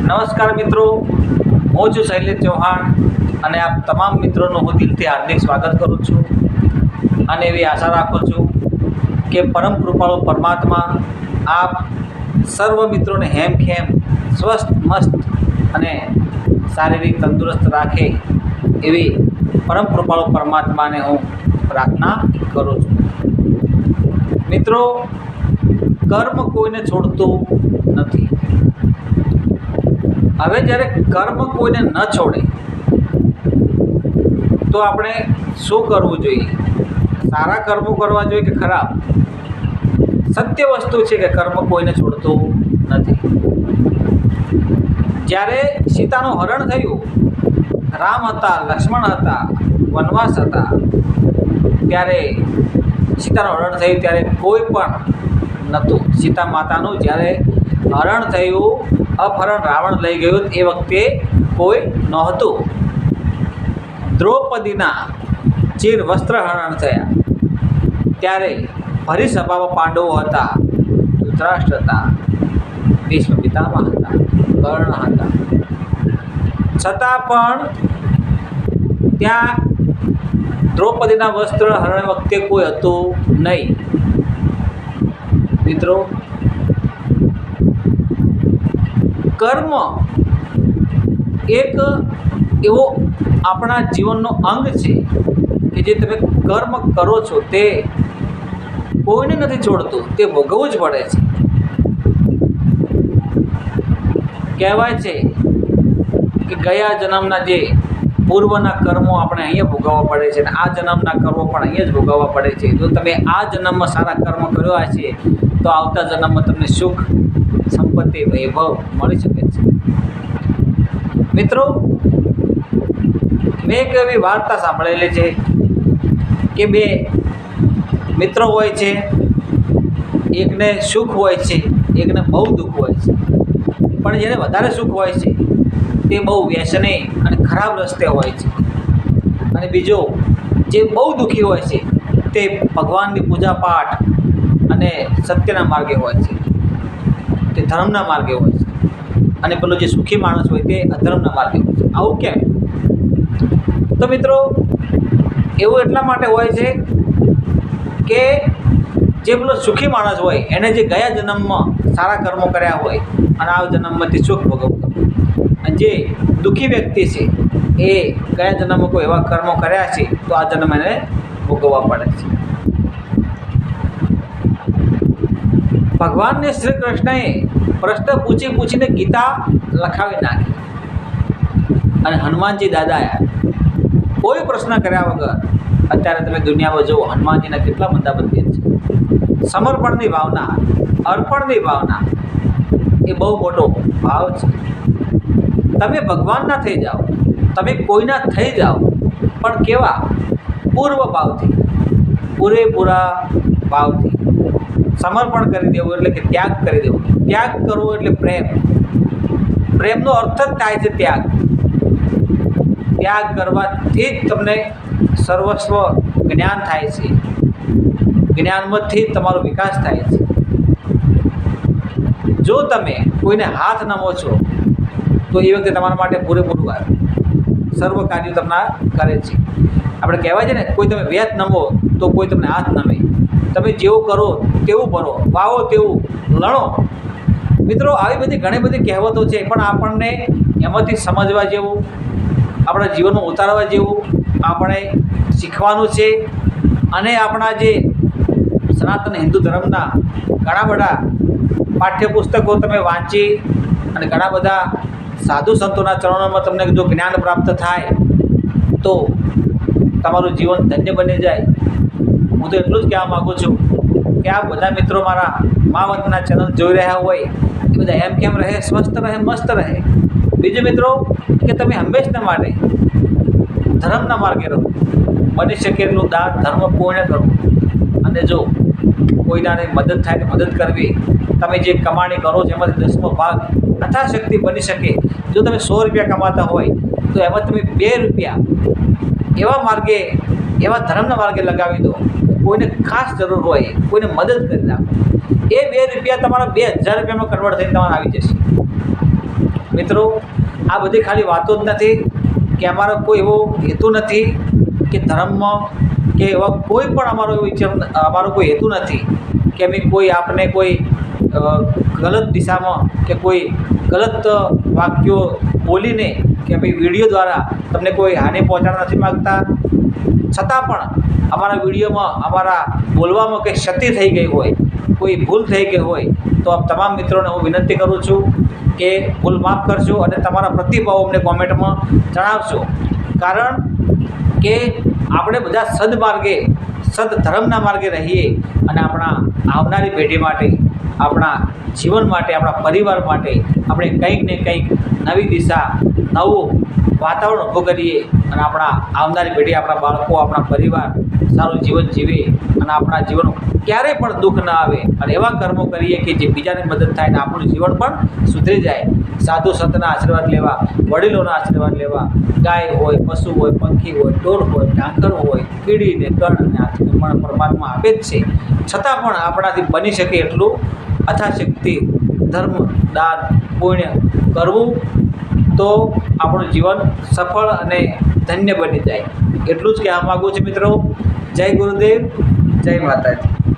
નમસ્કાર મિત્રો, હું છું શૈલેષ ચૌહાણ અને આપ તમામ મિત્રોનું હું દિલથી હાર્દિક સ્વાગત કરું છું અને એવી આશા રાખું છું કે પરમ કૃપાળુ પરમાત્મા આપ સર્વ મિત્રોને હેમખેમ સ્વસ્થ મસ્ત અને શારીરિક તંદુરસ્ત રાખે એવી પરમ કૃપાળુ પરમાત્માને હું પ્રાર્થના કરું છું। મિત્રો, કર્મ કોઈને છોડતું નથી। હવે જ્યારે કર્મ કોઈને ન છોડે તો આપણે શું કરવું જોઈએ? સારા કર્મો કરવા જોઈએ કે ખરાબ? સત્ય વસ્તુ છે કે કર્મ કોઈને છોડતું નથી। જ્યારે સીતાનું હરણ થયું, રામ હતા, લક્ષ્મણ હતા, વનવાસ હતા, ત્યારે સીતાનું હરણ થયું ત્યારે કોઈ પણ નહોતું। સીતા માતાનું જ્યારે હરણ થયું, અપહરણ રાવણ લઈ ગયું, એ વખતે કોઈ નહોતું। દ્રૌપદીના ચીર વસ્ત્ર હરણ થયા ત્યારે ભરી સભામાં પાંડવો હતા, ધૃતરાષ્ટ્ર હતા, ભીષ્મ પિતામહ હતા, કર્ણ હતા, છતાં પણ ત્યાં દ્રૌપદીના વસ્ત્ર હરણ વખતે કોઈ હતું નહીં। મિત્રો, કર્મ એક એવો આપણા જીવનનો અંગ છે કે જે તમે કર્મ કરો છો તે કોઈને નથી છોડતું, તે ભોગવવું જ પડે છે। કહેવાય છે કે ગયા જન્મના જે પૂર્વના કર્મો આપણે અહીંયા ભોગવવા પડે છે અને આ જન્મના કર્મો પણ અહીંયા જ ભોગવવા પડે છે। જો તમે આ જન્મમાં સારા કર્મ કર્યા છે તો આવતા જન્મમાં તમને સુખ, સંપત્તિ, વૈભવ મળી શકે છે। મિત્રો, મેં એક એવી વાર્તા સાંભળેલી છે કે બે મિત્રો હોય છે, એકને સુખ હોય છે, એકને બહુ દુઃખ હોય છે, પણ જેને વધારે સુખ હોય છે તે બહુ વ્યસની અને ખરાબ રસ્તે હોય છે, અને બીજો જે બહુ દુઃખી હોય છે તે ભગવાનની પૂજા પાઠ અને સત્યના માર્ગે હોય છે, તે ધર્મના માર્ગે હોય છે, અને પેલો જે સુખી માણસ હોય તે અધર્મના માર્ગે હોય છે। આવું કેમ? તો મિત્રો, એવું એટલા માટે હોય છે કે જે પેલો સુખી માણસ હોય એને જે ગયા જન્મમાં સારા કર્મો કર્યા હોય અને આ જન્મમાંથી સુખ ભોગવતો, અને જે દુઃખી વ્યક્તિ છે એ ગયા જન્મમાં કોઈ એવા કર્મો કર્યા છે તો આ જન્મ એને ભોગવવા પડે છે। ભગવાનને શ્રી કૃષ્ણએ પ્રશ્ન પૂછીને ગીતા લખાવી નાખી, અને હનુમાનજી દાદાએ કોઈ પ્રશ્ન કર્યા વગર અત્યારે તમે દુનિયામાં જુઓ, હનુમાનજીના કેટલા બધા મંદિર છે। સમર્પણની ભાવના, અર્પણની ભાવના એ બહુ મોટો ભાવ છે। તમે ભગવાનના થઈ જાઓ, તમે કોઈના થઈ જાઓ, પણ કેવા? પૂર્વ ભાવથી, પૂરેપૂરા ભાવથી સમર્પણ કરી દેવું એટલે કે ત્યાગ કરી દેવો। ત્યાગ કરવો એટલે પ્રેમ, પ્રેમનો અર્થ જ થાય છે ત્યાગ। ત્યાગ કરવાથી જ તમને સર્વસ્વ જ્ઞાન થાય છે, જ્ઞાનમાંથી જ તમારો વિકાસ થાય છે। જો તમે કોઈને હાથ નમો છો તો એ વખતે તમારા માટે પૂરેપૂરું સર્વ કાર્યો તમને કરે છે। આપણે કહેવાય છે ને, કોઈ તમે વેત નમો તો કોઈ તમને હાથ નમે। તમે જેવું કરો તેવું ભરો, વાવો તેવું લણો। મિત્રો, આવી બધી ઘણી બધી કહેવતો છે, પણ આપણને એમાંથી સમજવા જેવું, આપણા જીવનમાં ઉતારવા જેવું આપણે શીખવાનું છે। અને આપણા જે સનાતન હિન્દુ ધર્મના ઘણા બધા પાઠ્યપુસ્તકો તમે વાંચી અને ઘણા બધા સાધુ સંતોના ચરણોમાં તમને જો જ્ઞાન પ્રાપ્ત થાય તો તમારું જીવન ધન્ય બની જાય। હું તો એટલું જ કહેવા માગું છું કે આ બધા મિત્રો મારા મા વંદના ચેનલ જોઈ રહ્યા હોય એ બધા એમ કેમ રહે, સ્વસ્થ રહે, મસ્ત રહે। બીજું મિત્રો, કે તમે હંમેશના માટે ધર્મના માર્ગે રહો, બની શકે એટલું દાન ધર્મ પૂર્ણ કરવું, અને જો કોઈનાને મદદ થાય તો મદદ કરવી। તમે જે કમાણી કરો છો એમાંથી 10મો ભાગ યથાશક્તિ બની શકે, જો તમે 100 રૂપિયા કમાતા હોય તો એમાં તમે 2 રૂપિયા એવા માર્ગે, એવા ધર્મના માર્ગે લગાવી દો, કોઈને ખાસ જરૂર હોય, કોઈને મદદ કરી નાખો। એ 2 રૂપિયા તમારા 2000 રૂપિયામાં કન્વર્ટ થઈને તમારે આવી જશે। મિત્રો આ બધી ખાલી વાતો જ નથી કે અમારો કોઈ એવો હેતુ નથી કે ધર્મમાં કે એવા કોઈ પણ અમારો કોઈ હેતુ નથી કે અમે કોઈ આપને કોઈ ગલત દિશામાં કે કોઈ ગલત વાક્યો બોલીને કે ભાઈ વિડીયો દ્વારા તમને કોઈ હાનિ પહોંચાડવા નથી માગતા. છતાં પણ અમારા વિડીયોમાં અમારા બોલવામાં કંઈ ક્ષતિ થઈ ગઈ હોય, કોઈ ભૂલ થઈ ગઈ હોય તો આપ તમામ મિત્રોને હું વિનંતી કરું છું કે ભૂલ માફ કરજો અને તમારા પ્રતિભાવો અમને કોમેન્ટમાં જણાવશો. કારણ કે આપણે બધા સદમાર્ગે સદધર્મના માર્ગે રહીએ અને આપણા આવનારી પેઢી માટે, આપણા જીવન માટે, આપણા પરિવાર માટે આપણે કંઈક ને કંઈક નવી દિશા, નવું વાતાવરણ ઊભું કરીએ અને આપણા આવનારી પેઢી, આપણા બાળકો, આપણા પરિવાર સારું જીવન જીવે અને આપણા જીવન ક્યારેય પણ દુઃખ ન આવે અને એવા કર્મો કરીએ કે જે બીજાને મદદ થાય અને આપણું જીવન પણ સુધરી જાય. સાધુ સંતના આશીર્વાદ લેવા, વડીલોના આશીર્વાદ લેવા, ગાય હોય, પશુ હોય, પંખી હોય, ઢોર હોય, ઢાંકર હોય, કીડીને કણ અને હાથમાં પરમાત્મા આપે જ છે. છતાં પણ આપણાથી બની શકે એટલું અથાશક્તિ ધર્મ, દાન, પુણ્ય કરવું તો આપણું જીવન સફળ અને ધન્ય બની જાય. એટલું જ કહેવા માગું છું મિત્રો. જય ગુરુદેવ, જય માતાજી.